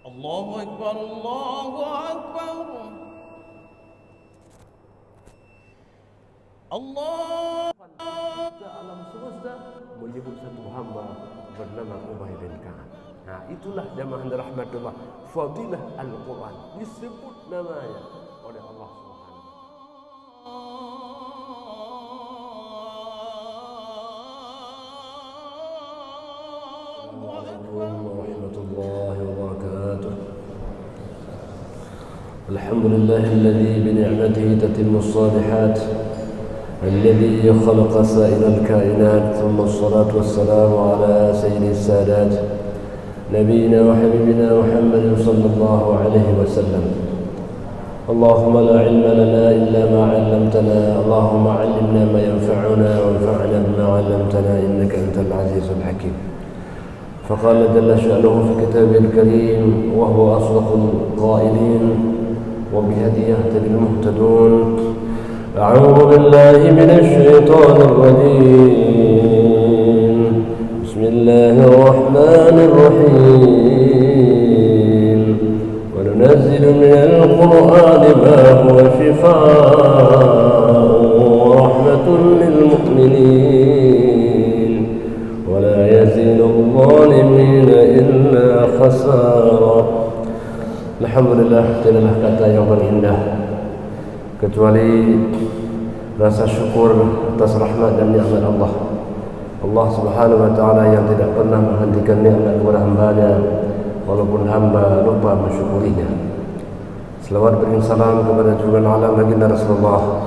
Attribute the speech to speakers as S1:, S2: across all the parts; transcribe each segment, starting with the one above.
S1: Allahu Akbar, Allahu Akbar. Allah.
S2: Kita alam semesta menyebut satu hamba bernama Ubay bin Ka'ab. Nah, itulah jamaah rahmatullah, fadilah Al-Quran disebut namanya oleh Allah Subhanahu wa ta'ala. Warahmatullahi wabarakatuh. Alhamdulillahilladzi bi ni'matihi tatimmu shalihat. الذي خلق سائر الكائنات ثم الصلاة والسلام على سيد السادات نبينا وحبيبنا محمد صلى الله عليه وسلم. اللهم لا علم لنا إلا ما علمتنا، اللهم علمنا ما ينفعنا وانفعنا بما علمتنا إنك أنت العزيز الحكيم. فقال جل شأنه في كتابه الكريم وهو أصدق القائلين وبهديه يهتدي المهتدون. أعوذ بالله من الشيطان الرجيم. بسم الله الرحمن الرحيم. وننزل من القرآن ما هو شفاء ورحمة للمؤمنين ولا يزيد الظالمين إلا خسارا. Alhamdulillah, tidaklah kata yang paling indah kecuali rasa syukur atas rahmat dan nikmat Allah. Allah Subhanahu wa ta'ala yang tidak pernah menghentikan nikmat kepada hamba-Nya walaupun hamba lupa mensyukurinya. Selawat beri salam kepada junjungan alam baginda Rasulullah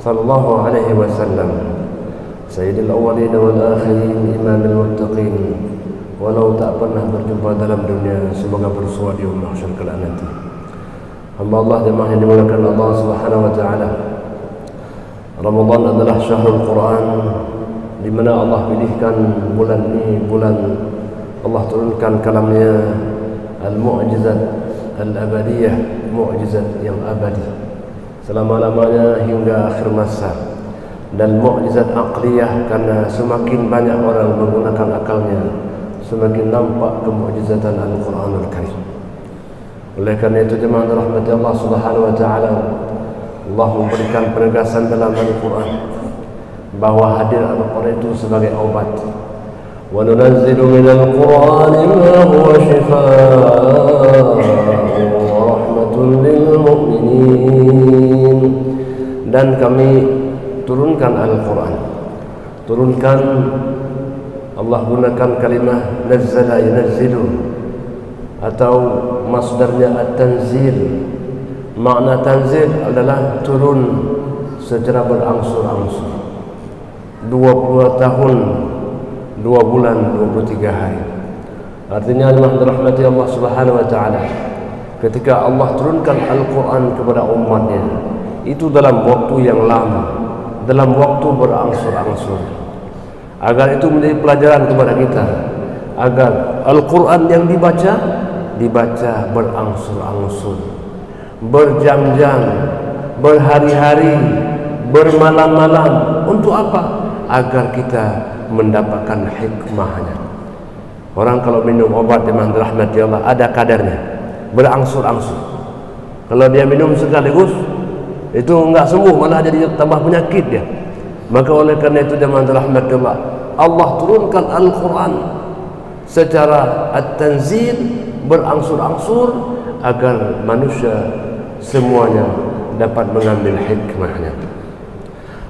S2: sallallahu alaihi wasallam, sayyidil awwalin wal akhirin, imamul muttaqin. Walau tak pernah berjumpa dalam dunia, semoga bersua di mahsyar kelak nanti. Hamba Allah jemaah yang dimuliakan Allah Subhanahu wa ta'ala, Ramadan adalah syahrul Quran, di mana Allah pilihkan bulan ini bulan Allah turunkan kalamnya al-mu'jizat al-abadiyah, mu'jizat yang abadi selama-lamanya hingga akhir masa, dan mu'jizat aqliyah karena semakin banyak orang menggunakan akalnya semakin nampak kemu'jizatan Al-Quranul Karim. Oleh karena itu jemaah rahmati Allah Subhanahu wa ta'ala, Allah memberikan penegasan dalam Al-Quran bahawa hadir Al-Quran itu sebagai obat. Wa nunazzilu minal Qur'ani ma huwa shifaa'un wa rahmatun lil mu'minin. Dan kami turunkan Al-Quran. Turunkan, Allah gunakan kalimah nazzala yunazzilu atau masdarnya at-tanzil. Makna tanzil adalah turun secara berangsur-angsur, 20 tahun 2 bulan 23 hari. Artinya dirahmati Allah Subhanahu wa ta'ala, ketika Allah turunkan Al-Quran kepada umatnya itu dalam waktu yang lama, dalam waktu berangsur-angsur, agar itu menjadi pelajaran kepada kita, agar Al-Quran yang dibaca berangsur-angsur, berjam-jam, berhari-hari, bermalam-malam. Untuk apa? Agar kita mendapatkan hikmahnya. Orang kalau minum obat dengan rahmati Allah ada kadarnya, berangsur-angsur. Kalau dia minum sekaligus itu enggak sembuh, malah jadi tambah penyakit dia. Maka oleh karena itu dengan rahmati Allah, Allah turunkan Al-Quran secara at-tanzil, berangsur-angsur, agar manusia semuanya dapat mengambil hikmahnya.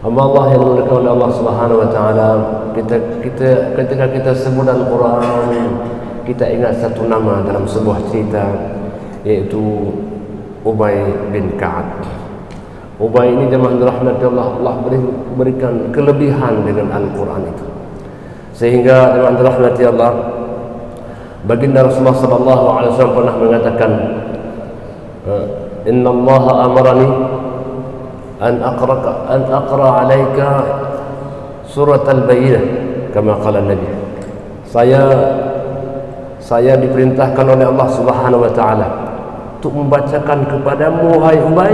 S2: Allah yang dimuliakan oleh Allah Subhanahu wa ta'ala, ketika kita sebut Al-Quran, kita ingat satu nama dalam sebuah cerita, yaitu Ubay bin Ka'ab. Ubay ini jemaah rahmat Allah, Allah berikan kelebihan dengan Al-Quran itu, sehingga jemaah rahmat Allah, baginda Rasulullah sallallahu alaihi wasallam pernah mengatakan, Inna Allah amarani an aqra alaika surat al-Bayyinah kama qala Nabi. Saya diperintahkan oleh Allah Subhanahu wa ta'ala untuk membacakan kepadamu, wahai Ubay,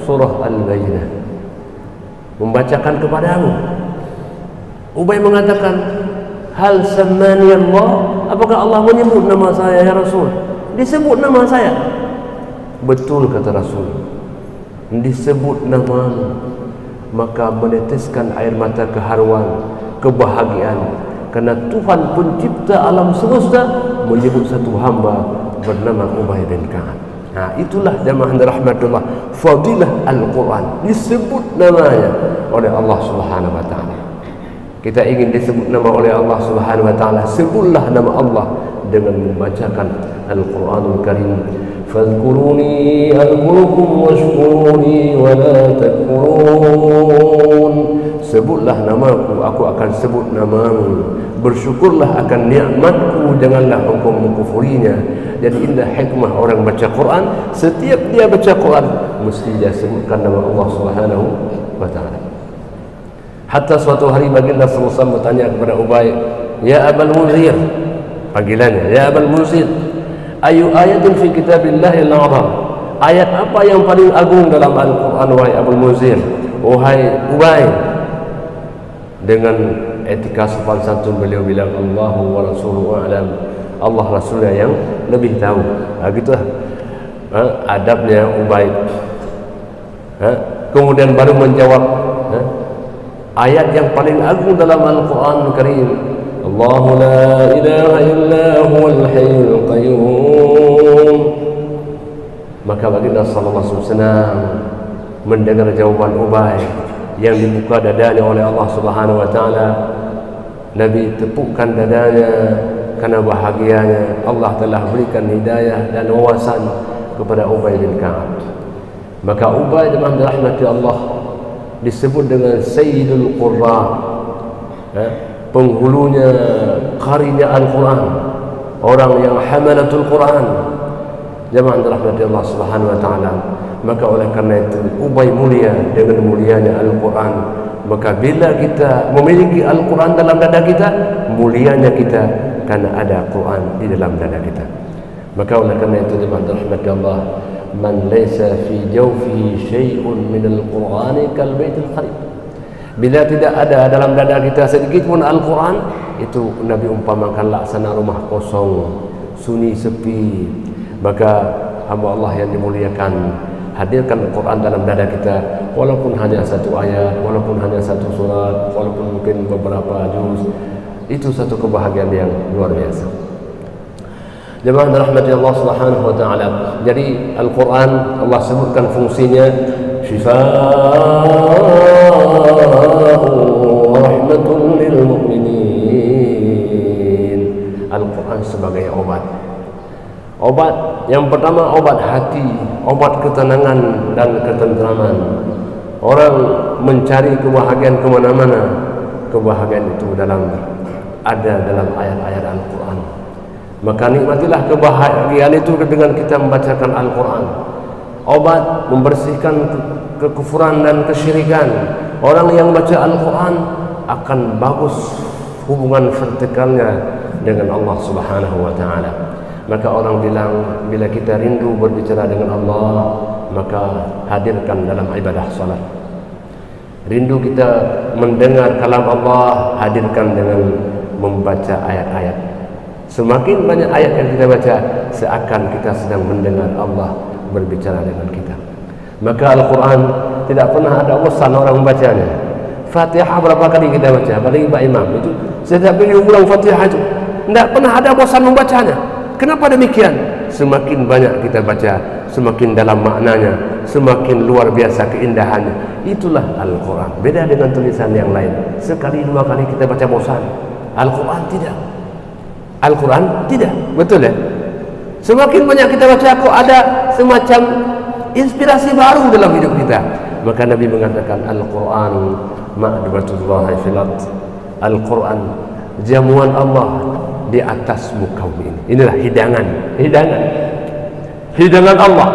S2: surah al-Bayyinah. Membacakan kepadamu. Ubay mengatakan, hal sammani Allah, apakah Allah menyebut nama saya ya Rasul? disebut nama saya. Betul kata Rasul, disebut namamu, maka meneteskan air mata keharuan, kebahagiaan, karena Tuhan pencipta alam semesta menyebut satu hamba bernama Ubay bin Ka'ab. Nah, itulah jamaah rahmatullah, fadilah Al-Quran, disebut namanya oleh Allah Subhanahu wa taala. Kita ingin disebut nama oleh Allah Subhanahu wa taala, sebutlah nama Allah dengan membacakan Al-Quranul Karim. Fadhkuruni adhkurukum washkuruni wa la takfurun. Sebutlah namaku, aku akan sebut namamu. Bersyukurlah akan nikmatku, janganlah engkau mengkufurinya. Jadi indah hikmah orang baca Quran, setiap dia baca Quran mesti dia sebutkan nama Allah Subhanahu wa taala. Hatta suatu hari baginda sallallahu alaihi wasallam bertanya kepada Ubay, "Ya Abul Munzir," panggilannya, "Ya Abul Munzir, ayu ayatin fi kitabillahil azam?" Ayat apa yang paling agung dalam Al-Quran, wahai Abul Munzir, wahai Ubay? Dengan etika sopan santun beliau bilang, Allahu wa rasuluhu a'lam, Allah Rasulnya yang lebih tahu. Gitulah adabnya Ubay. Kemudian baru menjawab, ayat yang paling agung dalam Al-Quran Karim, Allahu la ilaha illa huwal hayyul qayyum. Maka baginda sallallahu alaihi wasallam mendengar jawaban Ubay yang dibuka dadanya oleh Allah Subhanahu wa taala. Nabi tepukkan dadanya karena bahagianya Allah telah berikan hidayah dan wawasan kepada Ubay bin Ka'ab. Maka Ubay dengan rahmati Allah disebut dengan Sayyidul Qurra, penghulunya qarinya Al-Quran, orang yang hamalatul Quran, jamaah rahmati Allah Subhanahu wa taala. Maka oleh karena itu Ubay mulia dengan mulianya Al-Quran. Maka bila kita memiliki Al-Quran dalam dada kita, mulianya kita karena ada Quran di dalam dada kita. Maka oleh karena itu jemaah rahmati Allah, man laysa fi jawfihi syai'un min al-Qur'ani kal baitil kharib. Bila tidak ada dalam dada kita sedikit pun Al-Quran, itu Nabi umpamakan laksana rumah kosong, sunyi sepi. Maka hamba Allah yang dimuliakan, hadirkan Al-Quran dalam dada kita, walaupun hanya satu ayat, walaupun hanya satu surat, walaupun mungkin beberapa juz. Itu satu kebahagiaan yang luar biasa. Jemaah rahmati Allah Subhanahu wa taala. Jadi Al-Quran Allah sebutkan fungsinya syifaa'un wa rahmatun lil mu'minin. Al-Quran sebagai obat. Obat yang pertama, obat hati, obat ketenangan dan ketentraman. Orang mencari kebahagiaan kemana-mana, kebahagiaan itu ada dalam ayat-ayat Al-Quran. Maka nikmatilah kebahagiaan itu dengan kita membacakan Al-Quran. Obat membersihkan kekufuran dan kesyirikan. Orang yang baca Al-Quran akan bagus hubungan vertikalnya dengan Allah Subhanahu wa taala. Maka orang bilang, bila kita rindu berbicara dengan Allah, maka hadirkan dalam ibadah salat. Rindu kita mendengar kalam Allah, hadirkan dengan membaca ayat-ayat. Semakin banyak ayat yang kita baca, seakan kita sedang mendengar Allah berbicara dengan kita. Maka Al-Quran tidak pernah ada bosan orang membacanya. Fatihah berapa kali kita baca? Apalagi Pak Imam itu setiap kali ulang Fatihah itu tidak pernah ada bosan membacanya. Kenapa demikian? Semakin banyak kita baca, semakin dalam maknanya, semakin luar biasa keindahannya. Itulah Al-Quran. Beda dengan tulisan yang lain. Sekali dua kali kita baca bosan. Al-Quran tidak. Al-Quran tidak. Betul ya? Semakin banyak kita baca, kok ada semacam inspirasi baru dalam hidup kita. Maka Nabi mengatakan Al-Quran ma'dubatullah filat. Al-Quran jamuan Allah di atas muka bumi ini. Inilah hidangan Allah.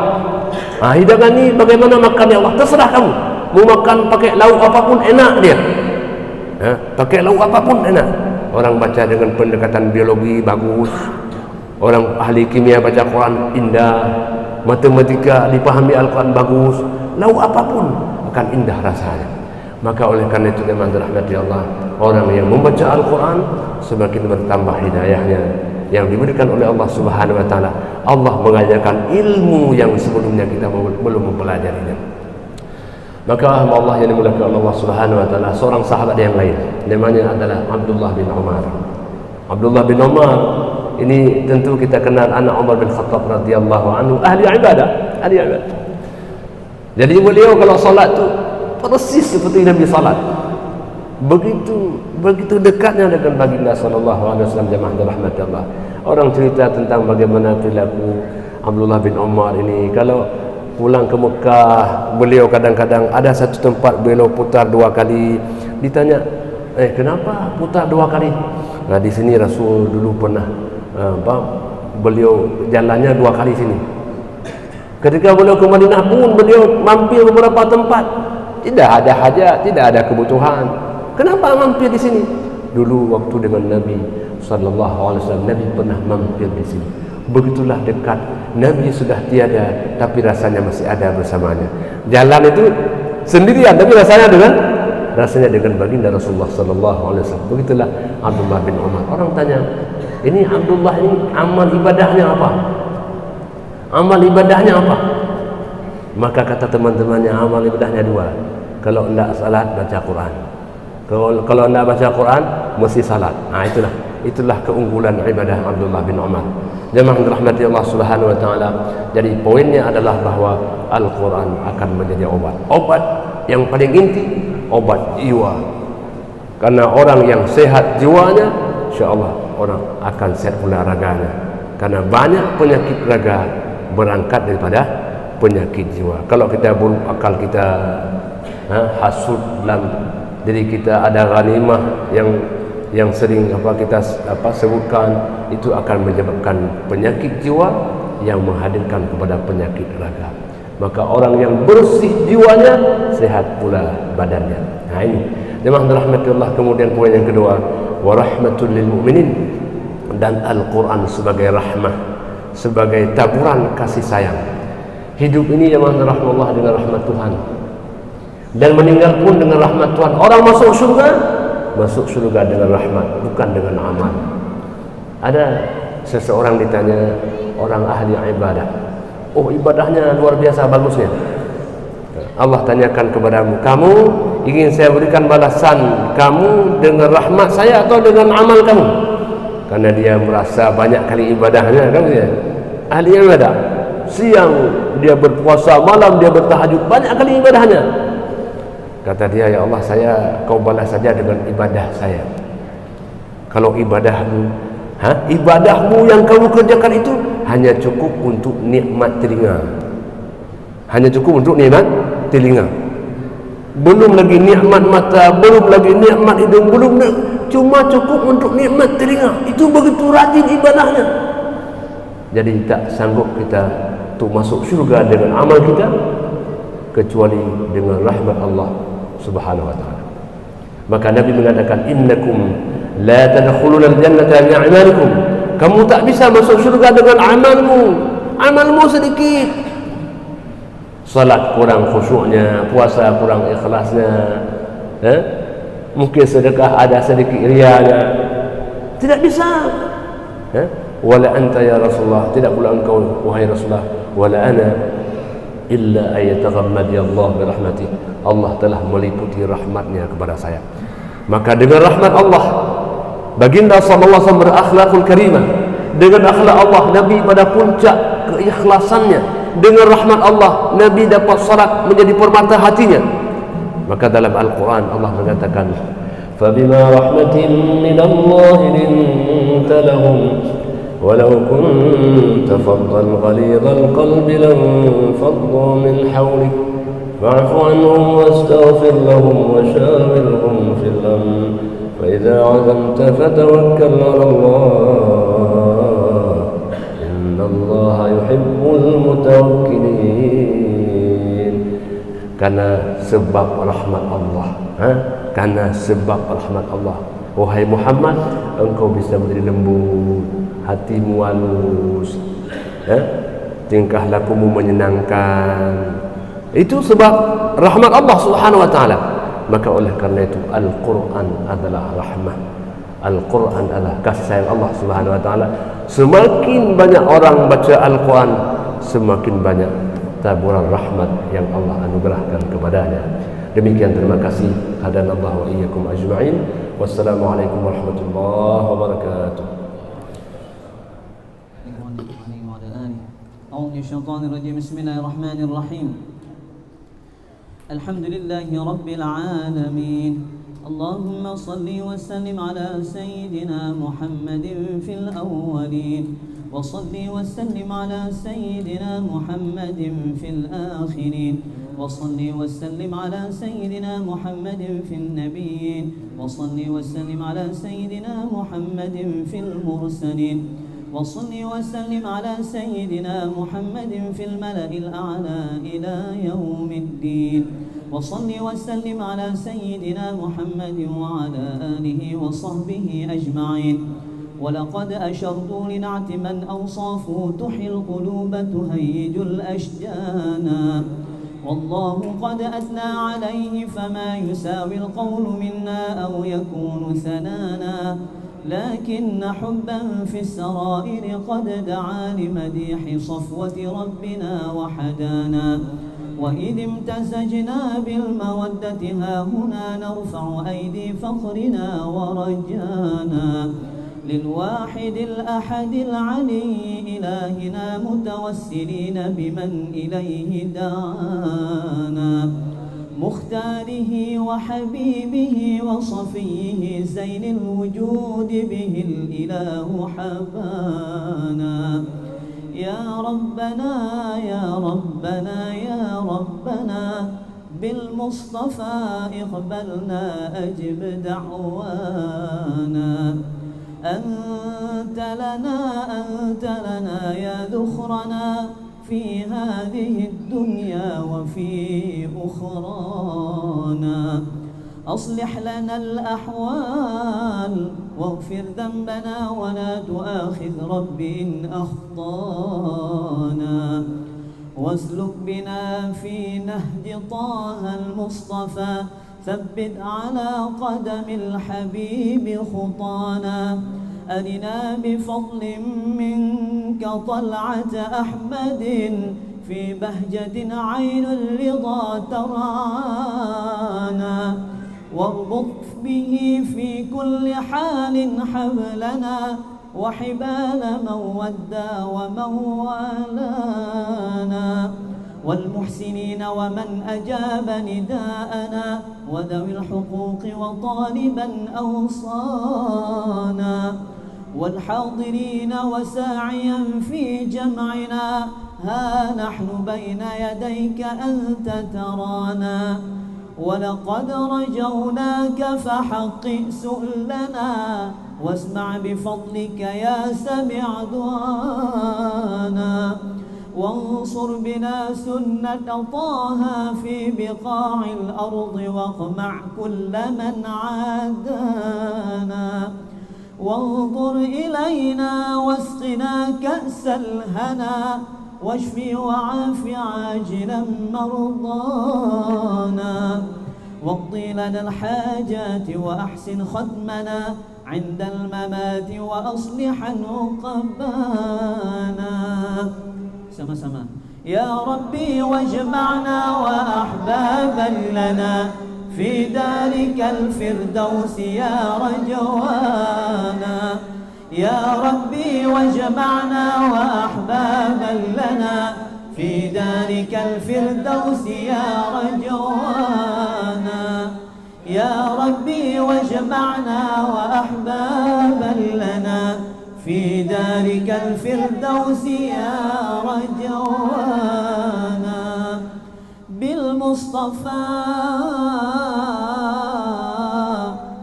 S2: Hidangan ini bagaimana makannya Allah? Terserah kamu. Mau makan pakai lauk apapun enak dia. Pakai lauk apapun enak. Orang baca dengan pendekatan biologi bagus. Orang ahli kimia baca Quran indah. Matematika dipahami Al-Quran bagus. Lauk apapun akan indah rasanya. Maka oleh karena itu teman rahmati Allah, orang yang membaca Al-Quran semakin bertambah hidayahnya, yang diberikan oleh Allah Subhanahu wa taala. Allah mengajarkan ilmu yang sebelumnya kita belum mempelajarinya. Maka Allah yang dimuliakan Allah Subhanahu wa taala, seorang sahabat yang lain namanya adalah Abdullah bin Umar. Abdullah bin Umar ini tentu kita kenal anak Umar bin Khattab radhiyallahu anhu, ahli ibadah. Jadi beliau kalau salat tu persis seperti Nabi salat. Begitu dekatnya dengan baginda sallallahu alaihi wasallam. Jemaah dirahmati Allah. Orang cerita tentang bagaimana perilaku Abdullah bin Umar ini. Kalau pulang ke Mekah, beliau kadang-kadang ada satu tempat beliau putar 2 kali. Ditanya, kenapa putar 2 kali? Nah, di sini Rasul dulu pernah beliau jalannya 2 kali sini. Ketika beliau ke Madinah pun beliau mampir beberapa tempat. Tidak ada hajat, tidak ada kebutuhan. Kenapa mampir di sini? Dulu waktu dengan Nabi sallallahu alaihi wasallam, Nabi pernah mampir di sini. Begitulah dekat. Nabi sudah tiada, tapi rasanya masih ada bersamanya. Jalan itu sendirian, tapi rasanya dengan baginda Rasulullah sallallahu alaihi wasallam. Begitulah Abdullah bin Umar. Orang tanya, ini Abdullah ini amal ibadahnya apa? Amal ibadahnya apa? Maka kata teman-temannya, amal ibadahnya 2. Kalau tidak salat, baca Quran. Kalau tidak baca Quran, mesti salat. Itulah keunggulan ibadah Abdullah bin Umar. Jemaah dirahmati Allah Subhanahu wa taala. Jadi poinnya adalah bahwa Al-Quran akan menjadi obat. Obat yang paling inti, obat jiwa. Karena orang yang sehat jiwanya, insya-Allah orang akan sehat pula raganya. Karena banyak penyakit raga berangkat daripada penyakit jiwa. Kalau kita buruk akal, kita hasud dalam diri kita, ada ghanimah yang sering kita sebutkan, itu akan menyebabkan penyakit jiwa yang menghadirkan kepada penyakit raga. Maka orang yang bersih jiwanya, sehat pula badannya. Nah ini jemaah dirahmati Allah. Kemudian poin yang kedua, wa rahmatul lil mu'minin, dan Al-Quran sebagai rahmah, sebagai taburan kasih sayang. Hidup ini jemaah dirahmati Allah dengan rahmat Tuhan, dan meninggal pun dengan rahmat Tuhan. Orang masuk surga dengan rahmat, bukan dengan amal. Ada seseorang ditanya, orang ahli ibadah, ibadahnya luar biasa bagusnya. Allah tanyakan kepadamu, kamu ingin saya berikan balasan kamu dengan rahmat saya atau dengan amal kamu? Karena dia merasa banyak kali ibadahnya, kan dia ahli ibadah. Siang dia berpuasa, malam dia bertahajud, banyak kali ibadahnya. Kata dia, ya Allah, kau balas saja dengan ibadah saya. Kalau ibadahmu yang kamu kerjakan itu hanya cukup untuk nikmat telinga. Hanya cukup untuk nikmat telinga. Belum lagi nikmat mata, belum lagi nikmat hidung, cuma cukup untuk nikmat telinga. Itu begitu rajin ibadahnya. Jadi tak sanggup kita untuk masuk syurga dengan amal kita, kecuali dengan rahmat Allah Subhanahu wa taala. Maka Nabi mengatakan, innakum la tadkhuluna al-jannata bi'amalikum. Kamu tak bisa masuk syurga dengan amalmu sedikit. Salat kurang khusyuknya, puasa kurang ikhlasnya, mungkin sedekah ada sedikit riyanya. Tidak bisa. Wala anta ya Rasulullah, tidak pula engkau wahai Rasulullah, wala ana illa ayataghammadi Allah birahmatih. Allah telah meliputi rahmatnya kepada saya. Maka dengan rahmat Allah, baginda sallallahu alaihi wasallam berakhlakul karimah. Dengan akhlak Allah, Nabi pada puncak keikhlasannya. Dengan rahmat Allah, Nabi dapat salat menjadi permata hatinya. Maka dalam Al-Quran Allah mengatakan, فَبِمَا رَحْمَةٍ مِّنَ اللَّهِ لِنْتَ لَهُمْ وَلَوْ كُنْتَ فَضًّا غَلِيظَ الْقَلْبِ لَانفَضُّوا مِنْ حَوْلِكَ فاعف عنهم واستغفر لهم وشاورهم في الأمر فإذا عزمت فتوكل على الله إن الله يحب المتوكلين. Karena sebab rahmat Allah, karena sebab rahmat Allah, wahai Muhammad, engkau bisa menjadi lembut, hatimu halus, tingkah lakumu menyenangkan. Itu sebab rahmat Allah Subhanahu wa taala. Maka oleh karena itu Al-Quran adalah rahmah. Al-Quran adalah kasih sayang Allah Subhanahu wa taala. Semakin banyak orang baca Al-Quran, semakin banyak taburan rahmat yang Allah anugerahkan kepadanya. Demikian, terima kasih. Hadanallahu wa iyyakum ajma'in. Wassalamualaikum warahmatullahi wabarakatuh.
S3: Bismillahirrahmanirrahim. Alhamdulillahi rabbil alamin. Allahumma salli wa sallim ala sayyidina Muhammadin fil awwalin, wa salli wa sallim ala sayyidina Muhammadin fil akhirin, wa salli wa sallim ala sayyidina Muhammadin fil nabiyyin, wa salli wa sallim ala sayyidina Muhammadin fil mursalin, wa salli wa sallim ala sayyidina Muhammadin fil mala'il a'la ila yaumiddin. وصل وسلم على سيدنا محمد وعلى آله وصحبه أجمعين. ولقد أشرت لنعت من أوصافه تحيي القلوب تهيج الأشجان. والله قد أثنى عليه فما يساوي القول منا أو يكون ثنانا، لكن حبا في السرائر قد دعا لمديح صفوة ربنا وحدانا. وإذ امتزجنا بالمودة ها هنا نرفع أيدي فخرنا ورجانا للواحد الأحد العلي إلهنا متوسلين بمن إليه دعانا، مختاره وحبيبه وصفيه زين الوجود به الإله حبانا. يا ربنا يا ربنا يا ربنا بالمصطفى اقبلنا أجب دعوانا. أنت لنا يا ذخرنا في هذه الدنيا وفي أخرانا. أصلح لنا الأحوال واغفر ذنبنا ولا تؤاخذ رب إن أخطانا. واسلك بنا في نهج طه المصطفى ثبت على قدم الحبيب خطانا. أرنا بفضل منك طلعة أحمد في بهجة عين الرضا ترعانا. واربط به في كل حال حبلنا وحبال من ودى ومن والانا. والمحسنين ومن أجاب نداءنا وذوي الحقوق وطالبا أوصانا. والحاضرين وساعيا في جمعنا ها نحن بين يديك أنت ترانا. ولقد رجوناك فحقق سؤلنا واسمع بفضلك يا سميع دعانا. وانصر بنا سنة طه في بقاع الأرض واقمع كل من عادانا. وانظر إلينا واسقنا كأس الهنا واشفي وعاف عاجلا مرضانا. واقضي لنا الحاجات وأحسن ختمنا عند الممات وأصلح عقبانا. sama-sama. يا ربي واجمعنا وأحبابا لنا في دارك الفردوس يا رجوانا. يا ربي واجمعنا وأحبابا لنا في دارك الفردوس يا رجوانا. يا ربي واجمعنا وأحبابا لنا في دارك الفردوس يا رجوانا. بالمصطفى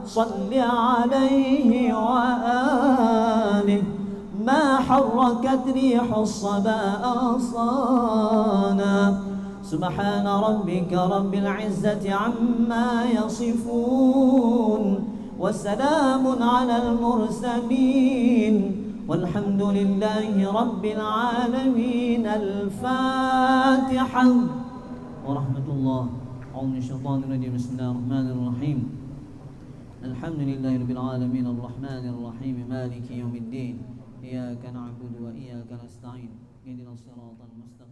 S3: صل عليه وآله ما حركت ريح الصبا أغصانا. سبحان ربك رب العزة عما يصفون وسلام على المرسلين والحمد لله رب العالمين. الفاتحة ورحمة الله. أعوذ من الشيطان الرجيم. بسم الله الرحمن الرحيم. الحمد لله رب العالمين الرحمن الرحيم مالك يوم الدين. إياك نعبد وإياك نستعين اهدنا الصراط المستقيم